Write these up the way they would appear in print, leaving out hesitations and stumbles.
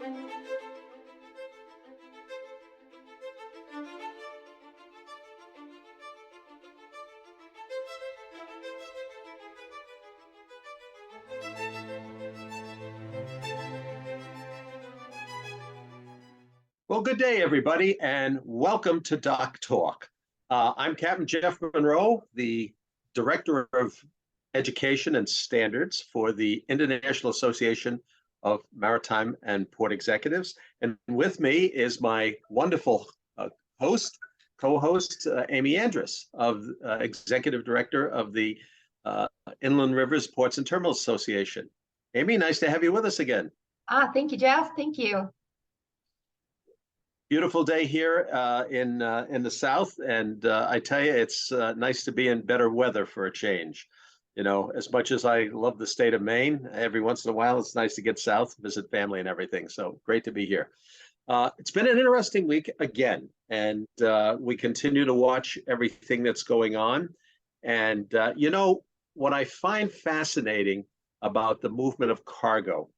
Well, good day, everybody, and welcome to Doc Talk. I'm Captain Jeff Monroe, the Director of Education and Standards for the International Association of Maritime and Port Executives. And with me is my wonderful co-host, Aimee and Jeff, Executive Director of the Inland Rivers Ports and Terminals Association. Aimee, nice to have you with us again. Thank you, Jeff. Thank you. Beautiful day here in the South, and I tell you, it's nice to be in better weather for a change. You know, as much as I love the state of Maine, every once in a while it's nice to get south, visit family and everything. So great to be here. It's been an interesting week again, and we continue to watch everything that's going on. And you know, what I find fascinating about the movement of cargo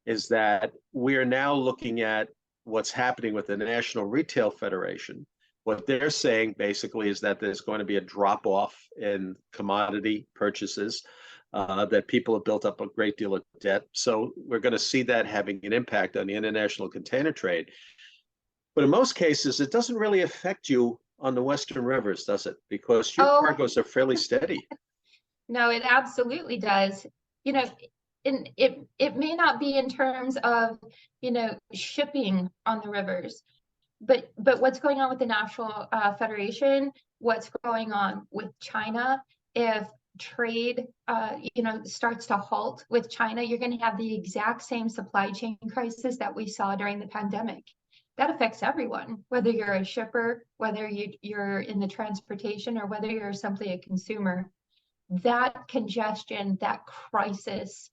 is that we are now looking at what's happening with the National Retail Federation. What they're saying basically is that there's going to be a drop off in commodity purchases, that people have built up a great deal of debt. So we're going to see that having an impact on the international container trade. But in most cases, it doesn't really affect you on the Western rivers, does it? Because your cargoes are fairly steady. No, it absolutely does. You know, it may not be in terms of, you know, shipping on the rivers, but what's going on with the National Federation, what's going on with China, if trade, you know, starts to halt with China, you're going to have the exact same supply chain crisis that we saw during the pandemic. That affects everyone, whether you're a shipper, whether you're in the transportation, or whether you're simply a consumer. That congestion, that crisis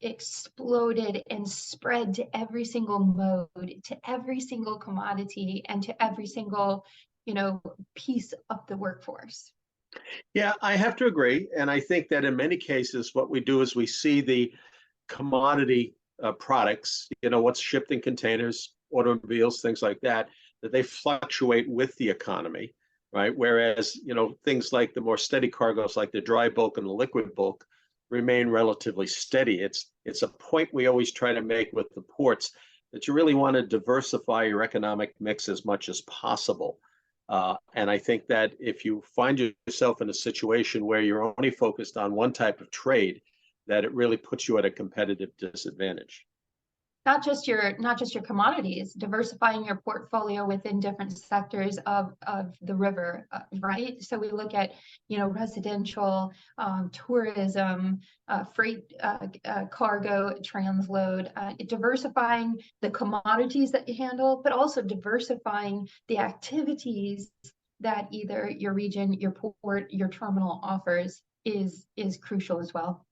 exploded and spread to every single mode, to every single commodity, and to every single, you know, piece of the workforce. Yeah, I have to agree. And I think that in many cases, what we do is we see the commodity products, you know, what's shipped in containers, automobiles, things like that, that they fluctuate with the economy, right? Whereas, you know, things like the more steady cargoes, like the dry bulk and the liquid bulk, remain relatively steady. It's a point we always try to make with the ports, that you really want to diversify your economic mix as much as possible. And I think that if you find yourself in a situation where you're only focused on one type of trade, that it really puts you at a competitive disadvantage. Not just your commodities, diversifying your portfolio within different sectors of the river, right? So we look at, you know, residential, tourism, freight, cargo, transload, diversifying the commodities that you handle, but also diversifying the activities that either your region, your port, your terminal offers is crucial as well.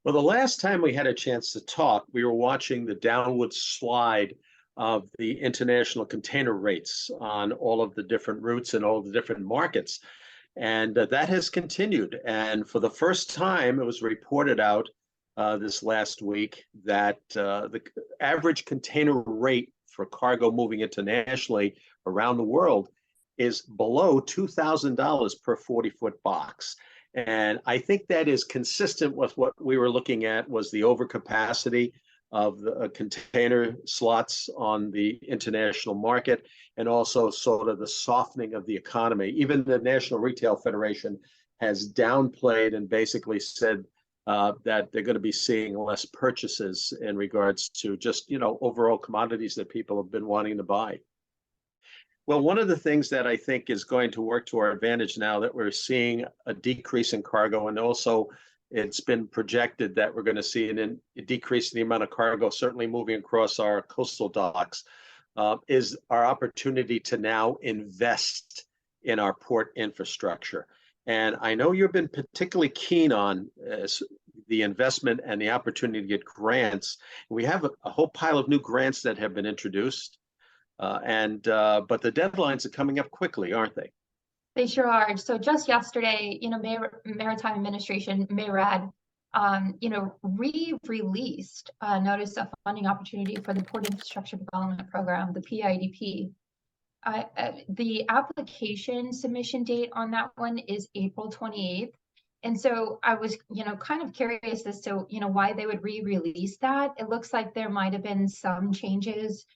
Well, the last time we had a chance to talk, we were watching the downward slide of the international container rates on all of the different routes and all the different markets. And that has continued. And for the first time, it was reported out this last week that the average container rate for cargo moving internationally around the world is below $2,000 per 40-foot box. And I think that is consistent with what we were looking at, was the overcapacity of the container slots on the international market, and also sort of the softening of the economy. Even the National Retail Federation has downplayed and basically said that they're going to be seeing less purchases in regards to just, you know, overall commodities that people have been wanting to buy. Well, one of the things that I think is going to work to our advantage now that we're seeing a decrease in cargo, and also it's been projected that we're going to see a decrease in the amount of cargo, certainly moving across our coastal docks, is our opportunity to now invest in our port infrastructure. And I know you've been particularly keen on the investment and the opportunity to get grants. We have a whole pile of new grants that have been introduced. But the deadlines are coming up quickly, aren't they? They sure are. So just yesterday, you know, Maritime Administration, MARAD, re-released a notice of funding opportunity for the Port Infrastructure Development Program, the PIDP. The application submission date on that one is April 28th. And so I was, kind of curious as to, why they would re-release that. It looks like there might have been some changes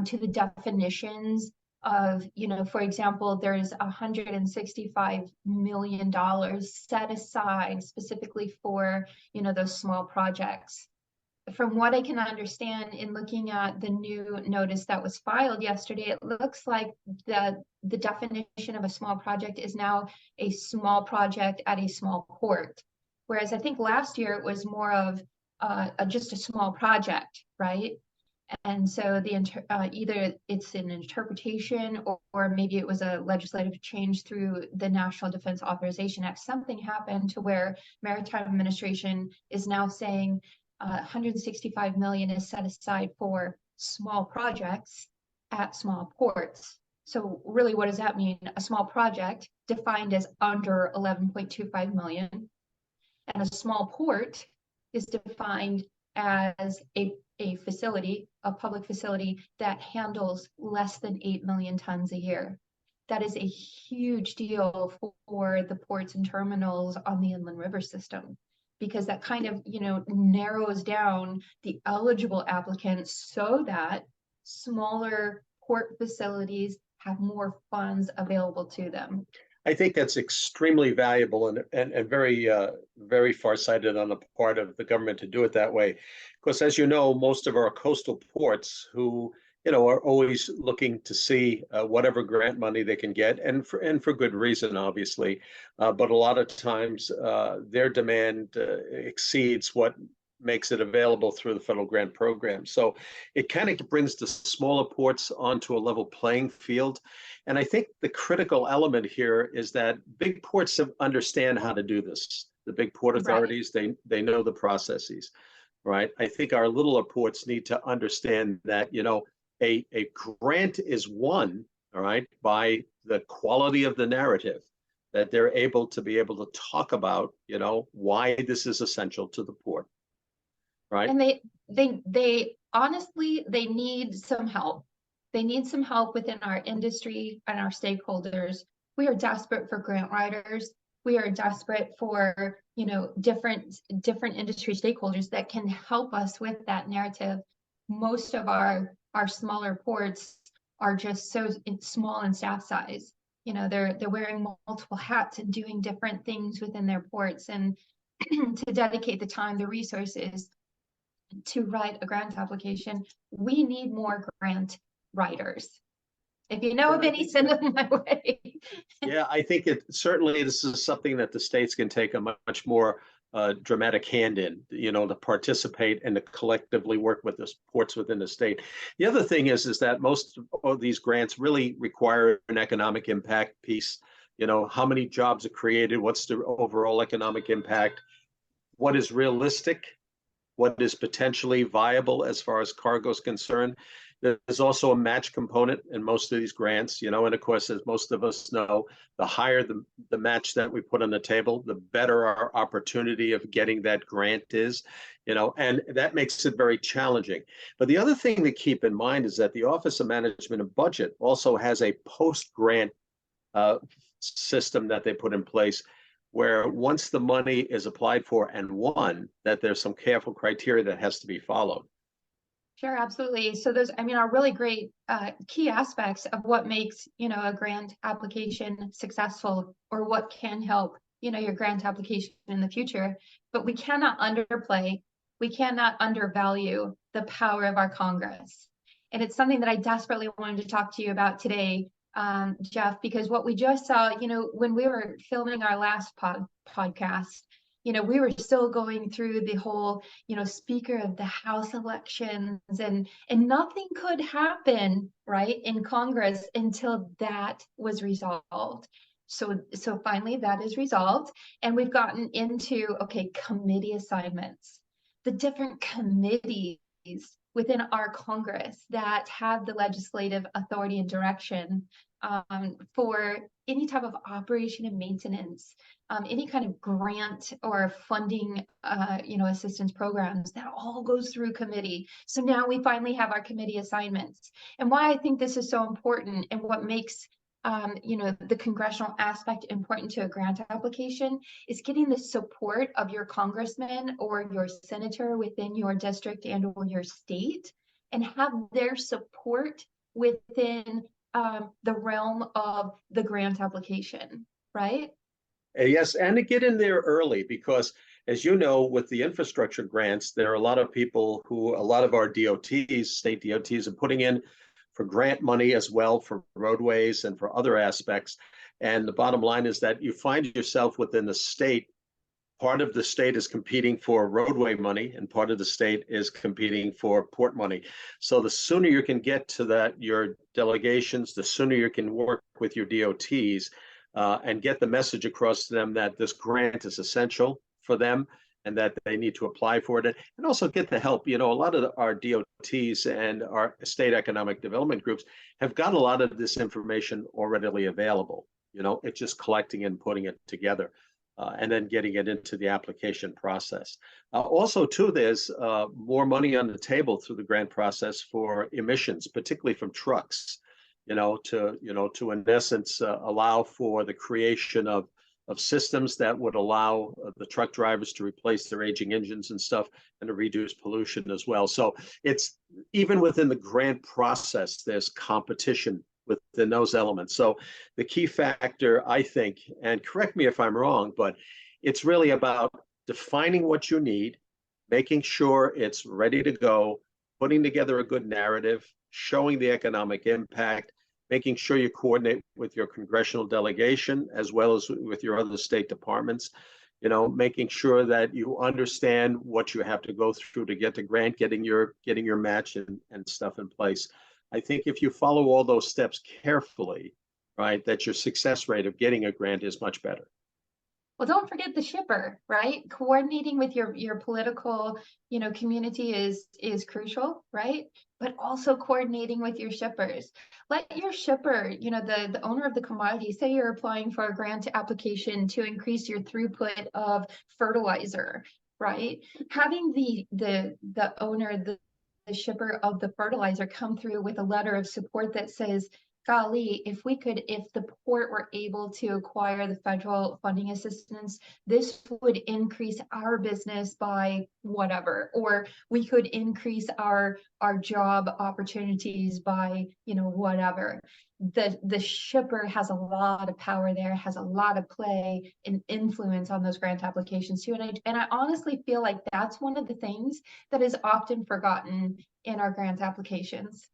to the definitions of, for example, there's $165 million set aside specifically for, those small projects. From what I can understand in looking at the new notice that was filed yesterday, it looks like the definition of a small project is now a small project at a small port. Whereas I think last year it was more of just a small project, right? And so either it's an interpretation or maybe it was a legislative change through the National Defense Authorization Act. Something happened to where Maritime Administration is now saying 165 million is set aside for small projects at small ports. So really, what does that mean? A small project defined as under 11.25 million, and a small port is defined as a facility, a public facility that handles less than 8 million tons a year. That is a huge deal for the ports and terminals on the inland river system, because that kind of, narrows down the eligible applicants so that smaller port facilities have more funds available to them. I think that's extremely valuable and very, very farsighted on the part of the government to do it that way. Because as you know, most of our coastal ports who, are always looking to see whatever grant money they can get, and for good reason, obviously. But a lot of times their demand exceeds what makes it available through the federal grant program. So it kind of brings the smaller ports onto a level playing field. And I think the critical element here is that big ports understand how to do this. The big port authorities, right. They know the processes, right? I think our littler ports need to understand that, a grant is won, all right, by the quality of the narrative, that they're able to talk about, why this is essential to the port, right? And they honestly, they need some help. They need some help within our industry and our stakeholders. We are desperate for grant writers. We are desperate for, different industry stakeholders that can help us with that narrative. Most of our smaller ports are just so small in staff size. They're wearing multiple hats and doing different things within their ports, and to dedicate the time, the resources to write a grant application, we need more grant writers. If you know of any, send them my way. Yeah, I think this is something that the states can take a much more dramatic hand in, to participate and to collectively work with the ports within the state. The other thing is that most of these grants really require an economic impact piece. How many jobs are created? What's the overall economic impact? What is realistic? What is potentially viable as far as cargo is concerned? There's also a match component in most of these grants, and of course, as most of us know, the higher the match that we put on the table, the better our opportunity of getting that grant is, and that makes it very challenging. But the other thing to keep in mind is that the Office of Management and Budget also has a post-grant system that they put in place, where once the money is applied for and won, that there's some careful criteria that has to be followed. Sure, absolutely. So those, are really great key aspects of what makes, a grant application successful, or what can help, your grant application in the future. But we cannot underplay, we cannot undervalue the power of our Congress. And it's something that I desperately wanted to talk to you about today, Jeff, because what we just saw, when we were filming our last podcast, we were still going through the whole, Speaker of the House elections, and nothing could happen, right, in Congress until that was resolved. So finally that is resolved, and we've gotten into, committee assignments, the different committees within our Congress that have the legislative authority and direction for any type of operation and maintenance, any kind of grant or funding, assistance programs, that all goes through committee. So now we finally have our committee assignments. And why I think this is so important, and what makes the congressional aspect important to a grant application, is getting the support of your congressman or your senator within your district and or your state, and have their support within the realm of the grant application, right? Yes, and to get in there early, because as you know, with the infrastructure grants, there are a lot of people who, a lot of our DOTs, state DOTs, are putting in for grant money as well for roadways and for other aspects. And the bottom line is that you find yourself within the state, part of the state is competing for roadway money and part of the state is competing for port money. So the sooner you can get to that, your delegations, the sooner you can work with your DOTs and get the message across to them that this grant is essential for them and that they need to apply for it, and also get the help. A lot of our DOTs and our state economic development groups have got a lot of this information already available. It's just collecting and putting it together. And then getting it into the application process. Also, too, there's more money on the table through the grant process for emissions, particularly from trucks. To in essence allow for the creation of systems that would allow the truck drivers to replace their aging engines and stuff, and to reduce pollution as well. So it's even within the grant process, there's competition within those elements. So the key factor, I think, and correct me if I'm wrong, but it's really about defining what you need, making sure it's ready to go, putting together a good narrative, showing the economic impact, making sure you coordinate with your congressional delegation as well as with your other state departments, making sure that you understand what you have to go through to get the grant, getting your match and stuff in place. I think if you follow all those steps carefully, right, that your success rate of getting a grant is much better. Well, don't forget the shipper, right? Coordinating with your political, community is crucial, right? But also coordinating with your shippers. Let your shipper, the owner of the commodity, say you're applying for a grant application to increase your throughput of fertilizer, right? Having the owner, the shipper of the fertilizer come through with a letter of support that says, golly, if the port were able to acquire the federal funding assistance, this would increase our business by whatever, or we could increase our job opportunities by, whatever. The shipper has a lot of power there, has a lot of play and influence on those grant applications too. And I honestly feel like that's one of the things that is often forgotten in our grant applications.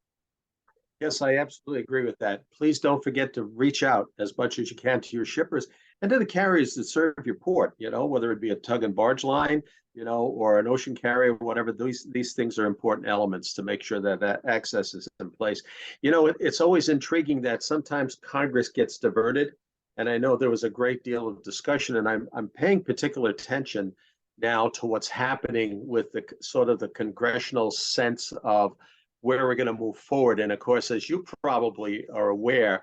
Yes, I absolutely agree with that. Please don't forget to reach out as much as you can to your shippers and to the carriers that serve your port, whether it be a tug and barge line, or an ocean carrier, whatever. These things are important elements to make sure that access is in place. It's always intriguing that sometimes Congress gets diverted. And I know there was a great deal of discussion, and I'm paying particular attention now to what's happening with the sort of the congressional sense of where we're going to move forward. And of course, as you probably are aware,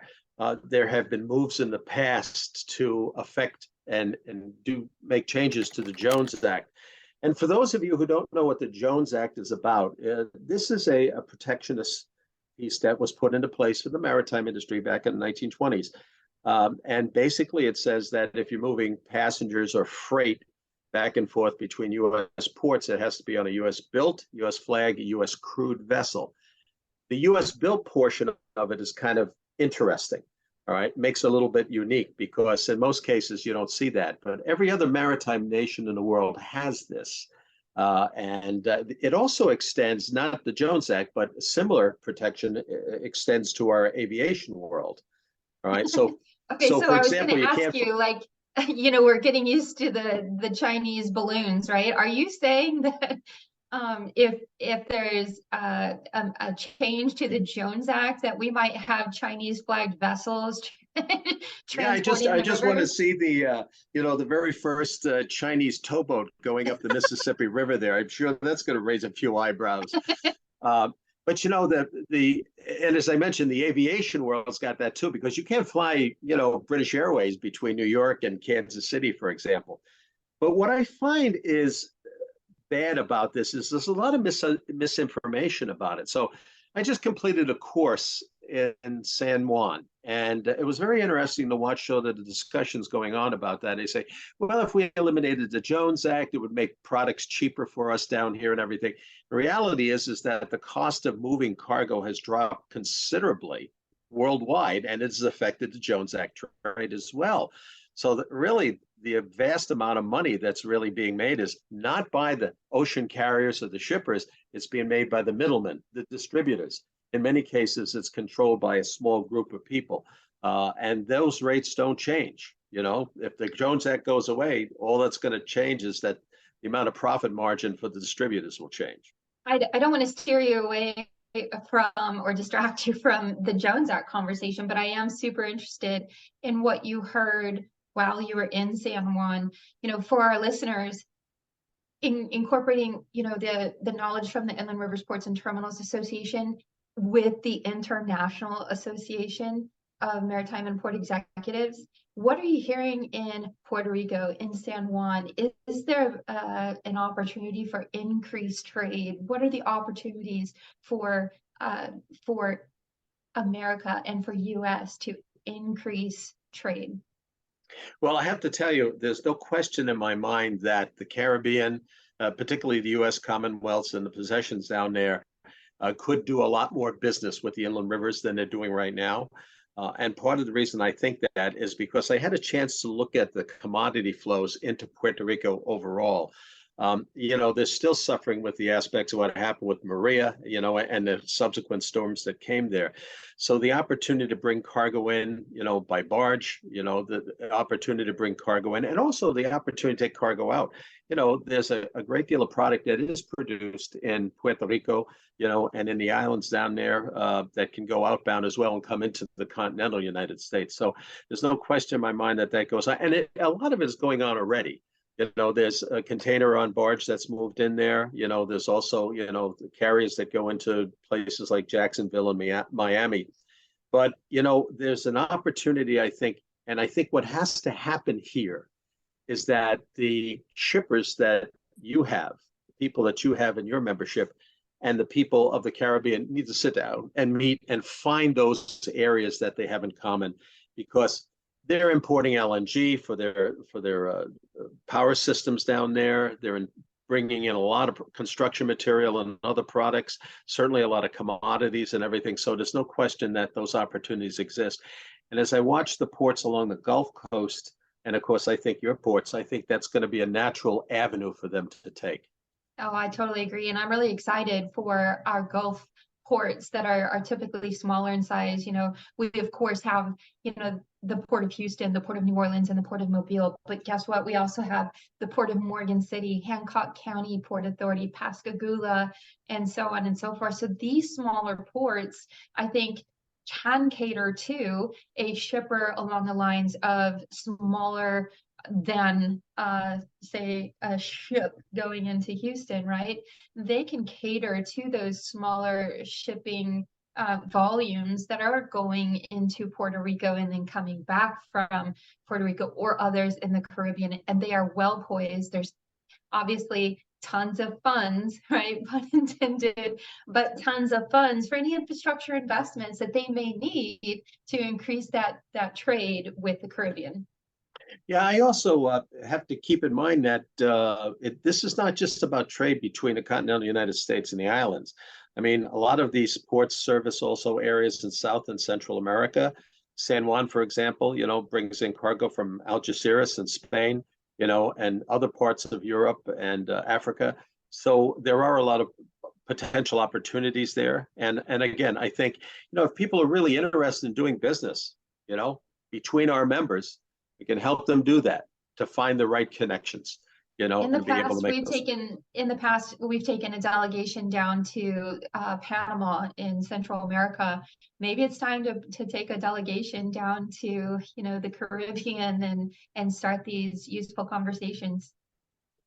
there have been moves in the past to affect and make changes to the Jones Act. And for those of you who don't know what the Jones Act is about, this is a protectionist piece that was put into place for the maritime industry back in the 1920s. And basically it says that if you're moving passengers or freight back and forth between U.S. ports, it has to be on a U.S. built, U.S. flag, U.S. crewed vessel. The U.S. built portion of it is kind of interesting, all right? Makes it a little bit unique because in most cases you don't see that, but every other maritime nation in the world has this. And it also extends, not the Jones Act, but similar protection extends to our aviation world, all right? So, okay, so for I was example, going to ask you, like, we're getting used to the Chinese balloons, right? Are you saying that if there's a change to the Jones Act, that we might have Chinese flagged vessels yeah, I just want to see the very first Chinese towboat going up the Mississippi River there. I'm sure that's going to raise a few eyebrows. But But and as I mentioned, the aviation world's got that too, because you can't fly, British Airways between New York and Kansas City, for example. But what I find is bad about this is there's a lot of misinformation about it. So I just completed a course in San Juan, and it was very interesting to watch the discussions going on about that. They say, well, if we eliminated the Jones Act, it would make products cheaper for us down here and everything. The reality is that the cost of moving cargo has dropped considerably worldwide, and it has affected the Jones Act trade as well. So that really, the vast amount of money that's really being made is not by the ocean carriers or the shippers. It's being made by the middlemen, the distributors. In many cases, it's controlled by a small group of people. And those rates don't change. If the Jones Act goes away, all that's going to change is that the amount of profit margin for the distributors will change. I don't want to steer you away from or distract you from the Jones Act conversation, but I am super interested in what you heard while you were in San Juan. For our listeners, incorporating the knowledge from the Inland Rivers Ports and Terminals Association with the International Association of Maritime and Port Executives, what are you hearing in Puerto Rico, in San Juan? Is there an opportunity for increased trade? What are the opportunities for America and for U.S. to increase trade? Well, I have to tell you, there's no question in my mind that the Caribbean, particularly the U.S. Commonwealths and the possessions down there, could do a lot more business with the inland rivers than they're doing right now. And part of the reason I think that is because I had a chance to look at the commodity flows into Puerto Rico overall. They're still suffering with the aspects of what happened with Maria, and the subsequent storms that came there. So the opportunity to bring cargo in, by barge, the opportunity to bring cargo in, and also the opportunity to take cargo out. There's a great deal of product that is produced in Puerto Rico, and in the islands down there that can go outbound as well and come into the continental United States. So there's no question in my mind that goes on. And a lot of it is going on already. There's a container on barge that's moved in there. There's also, the carriers that go into places like Jacksonville and Miami. But, there's an opportunity, I think, and I think what has to happen here is that the shippers that you have, people that you have in your membership, and the people of the Caribbean need to sit down and meet and find those areas that they have in common, because they're importing LNG for their power systems down there. They're bringing in a lot of construction material and other products, certainly a lot of commodities and everything. So there's no question that those opportunities exist. And as I watch the ports along the Gulf Coast, and of course, I think your ports, I think that's going to be a natural avenue for them to take. Oh, I totally agree. And I'm really excited for our Gulf ports that are typically smaller in size. We of course have, the Port of Houston, the Port of New Orleans, and the Port of Mobile. But guess what? We also have the Port of Morgan City, Hancock County Port Authority, Pascagoula, and so on and so forth. So these smaller ports, I think, can cater to a shipper along the lines of smaller than say a ship going into Houston, right? They can cater to those smaller shipping volumes that are going into Puerto Rico and then coming back from Puerto Rico or others in the Caribbean, and they are well poised. There's obviously tons of funds, right? Pun intended, but tons of funds for any infrastructure investments that they may need to increase that trade with the Caribbean. Yeah, I also have to keep in mind that this is not just about trade between the continental United States and the islands. I mean, a lot of these ports service also areas in South and Central America. San Juan, for example, brings in cargo from Algeciras in Spain, and other parts of Europe and Africa. So there are a lot of potential opportunities there. And again, I think, if people are really interested in doing business, between our members, we can help them do that, to find the right connections, In the and be able past, to make we've taken a delegation down to Panama in Central America. Maybe it's time to take a delegation down to, the Caribbean and start these useful conversations.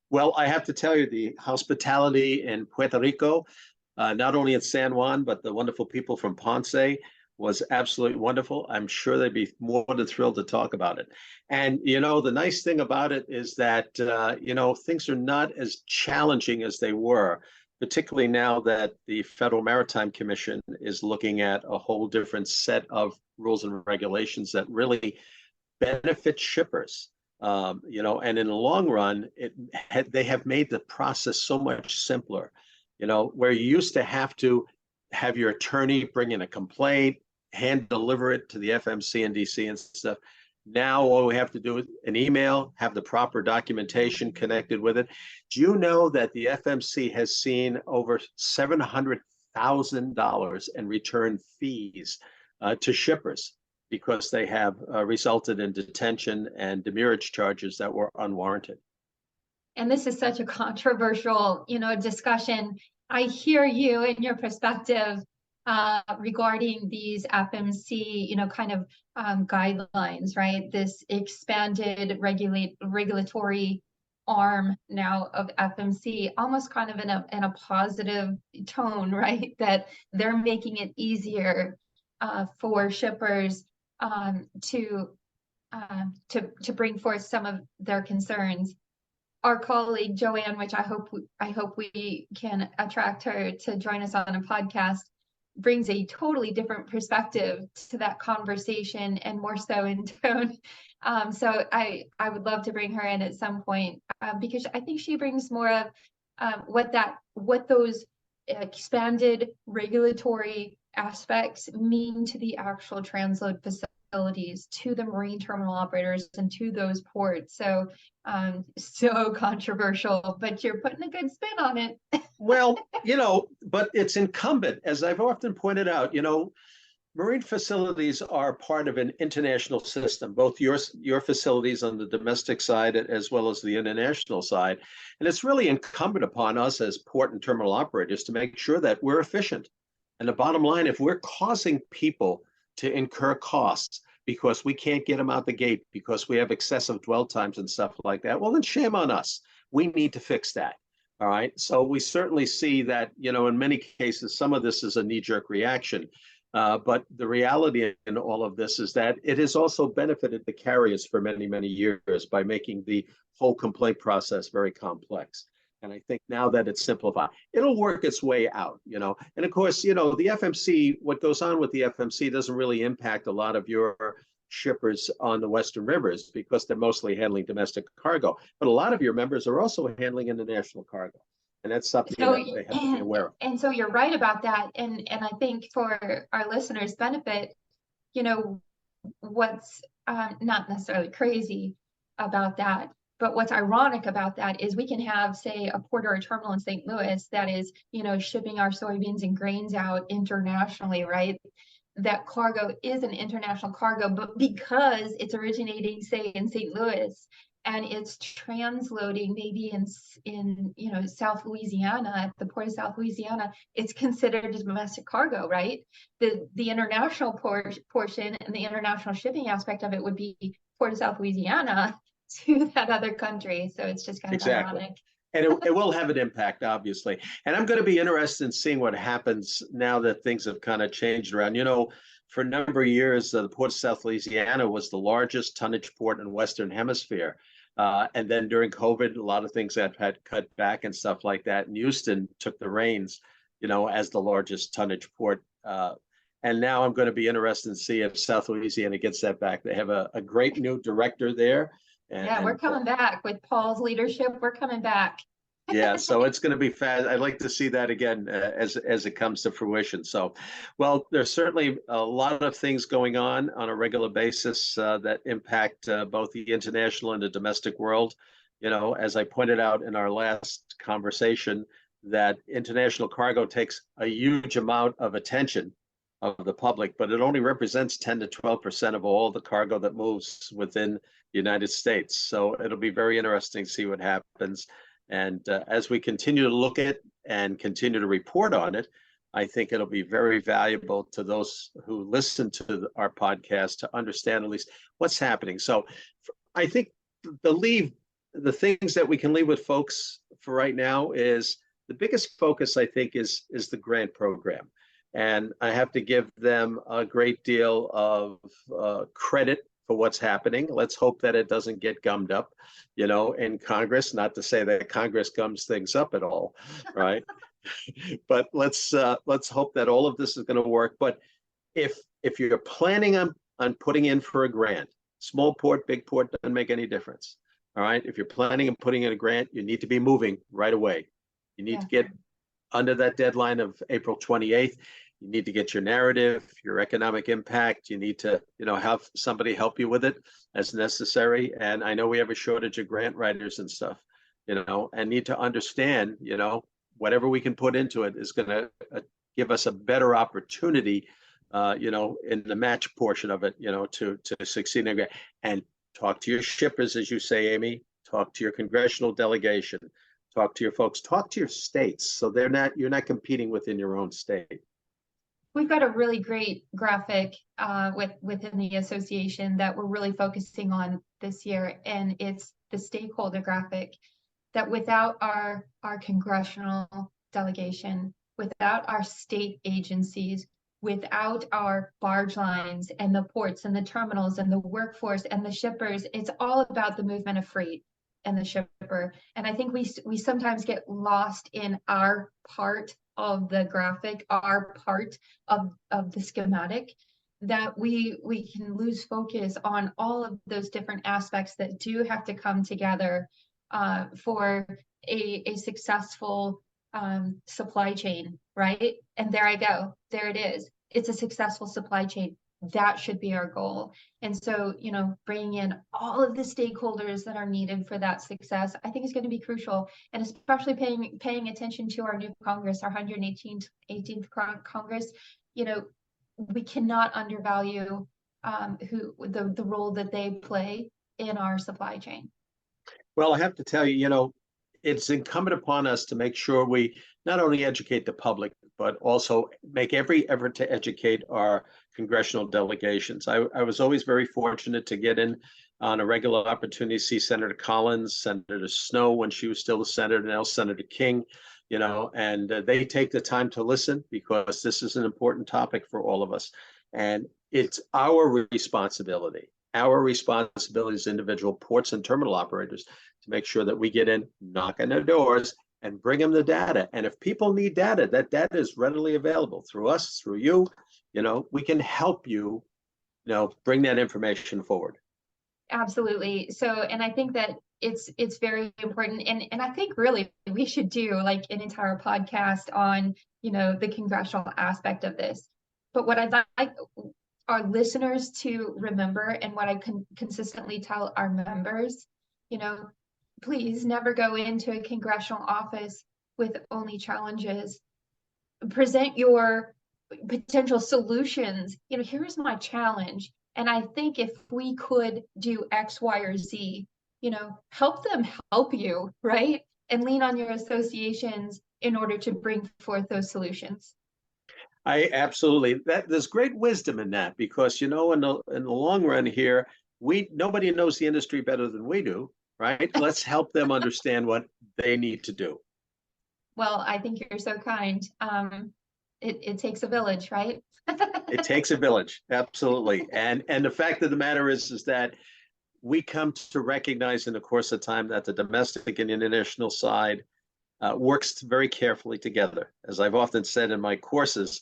Well, I have to tell you, the hospitality in Puerto Rico, not only in San Juan, but the wonderful people from Ponce was absolutely wonderful. I'm sure they'd be more than thrilled to talk about it. And, the nice thing about it is that, things are not as challenging as they were, particularly now that the Federal Maritime Commission is looking at a whole different set of rules and regulations that really benefit shippers. And in the long run, they have made the process so much simpler. Where you used to have to have your attorney bring in a complaint, hand deliver it to the FMC and DC and stuff. Now all we have to do is an email, have the proper documentation connected with it. Do you know that the FMC has seen over $700,000 in return fees to shippers because they have resulted in detention and demurrage charges that were unwarranted? And this is such a controversial, discussion. I hear you and your perspective regarding these FMC, kind of guidelines, right? This expanded regulatory arm now of FMC, almost kind of in a positive tone, right? That they're making it easier for shippers to bring forth some of their concerns. Our colleague Joanne, which I hope we can attract her to join us on a podcast, brings a totally different perspective to that conversation, and more so in tone. So I would love to bring her in at some point because I think she brings more of what those expanded regulatory aspects mean to the actual transload facilities, to the marine terminal operators, and to those ports. So controversial, but you're putting a good spin on it. Well, but it's incumbent, as I've often pointed out, marine facilities are part of an international system, both your facilities on the domestic side as well as the international side. And it's really incumbent upon us as port and terminal operators to make sure that we're efficient. And the bottom line, if we're causing people to incur costs because we can't get them out the gate because we have excessive dwell times and stuff like that, well, then shame on us. We need to fix that. All right. So we certainly see that, in many cases, some of this is a knee-jerk reaction. But the reality in all of this is that it has also benefited the carriers for many, many years by making the whole complaint process very complex. And I think now that it's simplified, it'll work its way out, And of course, the FMC, what goes on with the FMC doesn't really impact a lot of your shippers on the Western rivers because they're mostly handling domestic cargo. But a lot of your members are also handling international cargo. And that's something that they have to be aware of. And so you're right about that. And I think for our listeners' benefit, what's not necessarily crazy about that, but what's ironic about that is we can have, say, a port or a terminal in St. Louis that is, shipping our soybeans and grains out internationally, right? That cargo is an international cargo, but because it's originating, say, in St. Louis, and it's transloading maybe in South Louisiana, at the port of South Louisiana, it's considered a domestic cargo, right? The international portion and the international shipping aspect of it would be port of South Louisiana to that other country. So it's just kind of ironic. And it will have an impact, obviously. And I'm going to be interested in seeing what happens now that things have kind of changed around. For a number of years, the Port of South Louisiana was the largest tonnage port in the Western Hemisphere. And then during COVID, a lot of things that had cut back and stuff like that. And Houston took the reins, as the largest tonnage port. And now I'm going to be interested in see if South Louisiana gets that back. They have a great new director there. Yeah, we're coming back with Paul's leadership. We're coming back. Yeah, so it's going to be fast. I'd like to see that again as it comes to fruition. So, well, there's certainly a lot of things going on a regular basis that impact both the international and the domestic world. As I pointed out in our last conversation, that international cargo takes a huge amount of attention of the public, but it only represents 10 to 12% of all the cargo that moves within the United States. So it'll be very interesting to see what happens. And as we continue to look at and continue to report on it, I think it'll be very valuable to those who listen to our podcast to understand at least what's happening. So I think the things that we can leave with folks for right now is the biggest focus, I think, is the grant program. And I have to give them a great deal of credit for what's happening. Let's hope that it doesn't get gummed up, in Congress. Not to say that Congress gums things up at all, right? But let's hope that all of this is going to work. But if you're planning on putting in for a grant, small port, big port, doesn't make any difference. All right. If you're planning on putting in a grant, you need to be moving right away. You need to get under that deadline of April 28th. You need to get your narrative, your economic impact. You need to, have somebody help you with it as necessary. And I know we have a shortage of grant writers and stuff, and need to understand, whatever we can put into it is going to give us a better opportunity, in the match portion of it, to succeed in a grant. And talk to your shippers, as you say, Aimee. Talk to your congressional delegation. Talk to your folks. Talk to your states, so you're not competing within your own state. We've got a really great graphic within the association that we're really focusing on this year, and it's the stakeholder graphic. That without our congressional delegation, without our state agencies, without our barge lines and the ports and the terminals and the workforce and the shippers, it's all about the movement of freight and the shipper. And I think we sometimes get lost in our part of the graphic, our part of the schematic, that we can lose focus on all of those different aspects that do have to come together for a successful supply chain, right? And there I go. There it is. It's a successful supply chain. That should be our goal. And so, bringing in all of the stakeholders that are needed for that success, I think is going to be crucial. And especially paying attention to our new Congress, our 118th Congress. We cannot undervalue the role that they play in our supply chain. Well, I have to tell you, it's incumbent upon us to make sure we not only educate the public, but also make every effort to educate our congressional delegations. I was always very fortunate to get in on a regular opportunity to see Senator Collins, Senator Snowe when she was still a senator, now Senator King, and they take the time to listen, because this is an important topic for all of us. And it's our responsibility as individual ports and terminal operators to make sure that we get in, knock on their doors, and bring them the data. And if people need data, that data is readily available through us, through you. We can help you, bring that information forward. Absolutely. So, and I think that it's very important. And I think really we should do like an entire podcast on, the congressional aspect of this. But what I'd like our listeners to remember, and what I can consistently tell our members, please never go into a congressional office with only challenges. Present your potential solutions. Here's my challenge. And I think if we could do X, Y, or Z, help them help you, right? And lean on your associations in order to bring forth those solutions. I absolutely, there's great wisdom in that, because, in the long run here, nobody knows the industry better than we do. Right? Let's help them understand what they need to do. Well, I think you're so kind. It takes a village, right? It takes a village, absolutely. And the fact of the matter is that we come to recognize in the course of time that the domestic and international side works very carefully together. As I've often said in my courses,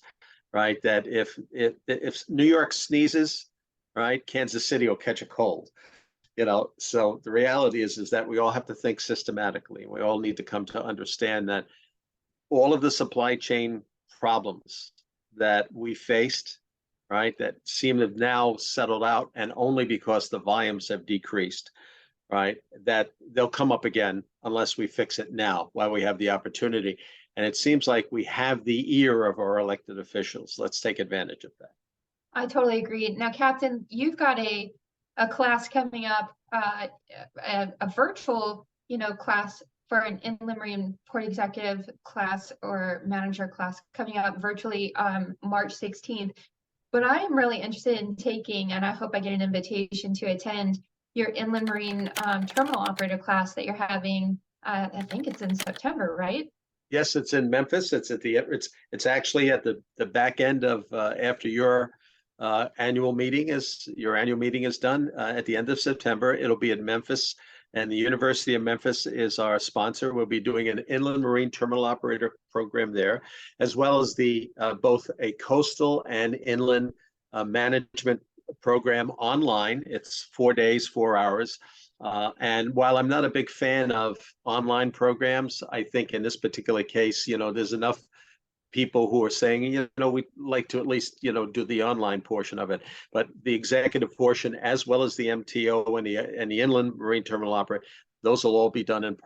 right, that if New York sneezes, right, Kansas City will catch a cold. So the reality is that we all have to think systematically. We all need to come to understand that all of the supply chain problems that we faced, right, that seem to have now settled out, and only because the volumes have decreased, right, that they'll come up again unless we fix it now while we have the opportunity. And it seems like we have the ear of our elected officials. Let's take advantage of that. I totally agree. Now, Captain, you've got a class coming up, a virtual, class for an inland marine port executive class or manager class coming up virtually March 16th. But I am really interested in taking, and I hope I get an invitation to attend, your inland marine terminal operator class that you're having. I think it's in September, right? Yes, it's in Memphis. It's actually at the back end of after your annual meeting is done at the end of September. It'll be in Memphis, and the University of Memphis is our sponsor. We'll be doing an inland marine terminal operator program there, as well as the both a coastal and inland management program online. It's 4 days, 4 hours. And while I'm not a big fan of online programs, I think in this particular case, there's enough people who are saying, we'd like to at least, do the online portion of it. But the executive portion, as well as the MTO and the inland marine terminal operator, those will all be done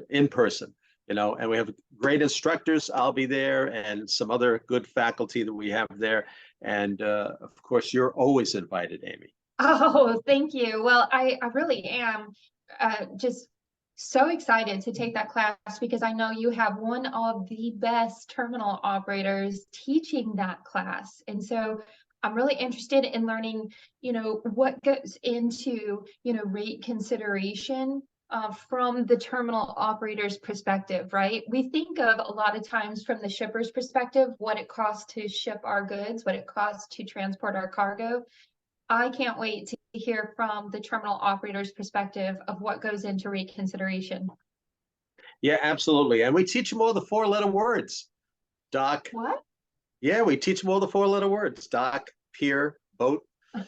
in person. And we have great instructors. I'll be there, and some other good faculty that we have there. And of course, you're always invited, Aimee. Oh, thank you. Well, I really am just so excited to take that class, because I know you have one of the best terminal operators teaching that class. And so I'm really interested in learning, what goes into, rate consideration from the terminal operator's perspective, right? We think of a lot of times from the shipper's perspective, what it costs to ship our goods, what it costs to transport our cargo. I can't wait to hear from the terminal operator's perspective of what goes into rate consideration. Yeah, absolutely. And we teach them all the 4-letter words. Dock. What? Yeah, we teach them all the 4-letter words. Dock, pier, boat. Okay,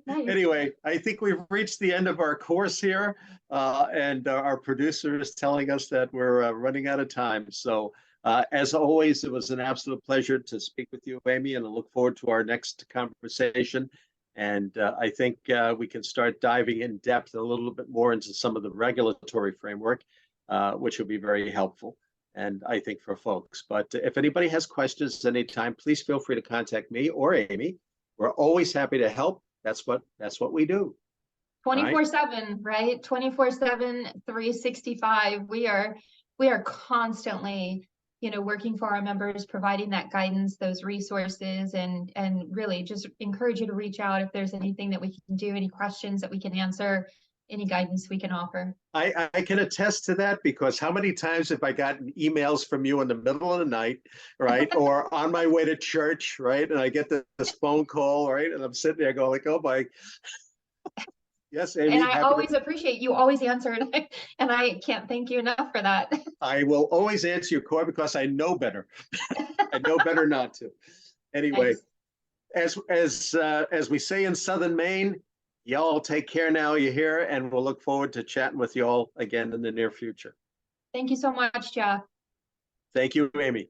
nice. Anyway, I think we've reached the end of our course here. And our producer is telling us that we're running out of time. So as always, it was an absolute pleasure to speak with you, Aimee, and I look forward to our next conversation. And I think we can start diving in depth a little bit more into some of the regulatory framework, which will be very helpful, and I think for folks. But if anybody has questions at any time, please feel free to contact me or Aimee. We're always happy to help. That's what we do. 24/7, right? 24/7, 365. We are constantly, working for our members, providing that guidance, those resources, and really just encourage you to reach out if there's anything that we can do, any questions that we can answer, any guidance we can offer. I can attest to that, because how many times have I gotten emails from you in the middle of the night, right? Or on my way to church, right? And I get this phone call, right? And I'm sitting there going like, oh my. Yes, Aimee. And I always appreciate you always answer, and I can't thank you enough for that. I will always answer your call because I know better. I know better not to. Anyway, nice. As we say in Southern Maine, y'all take care now. You're here, and we'll look forward to chatting with y'all again in the near future. Thank you so much, Jeff. Thank you, Aimee.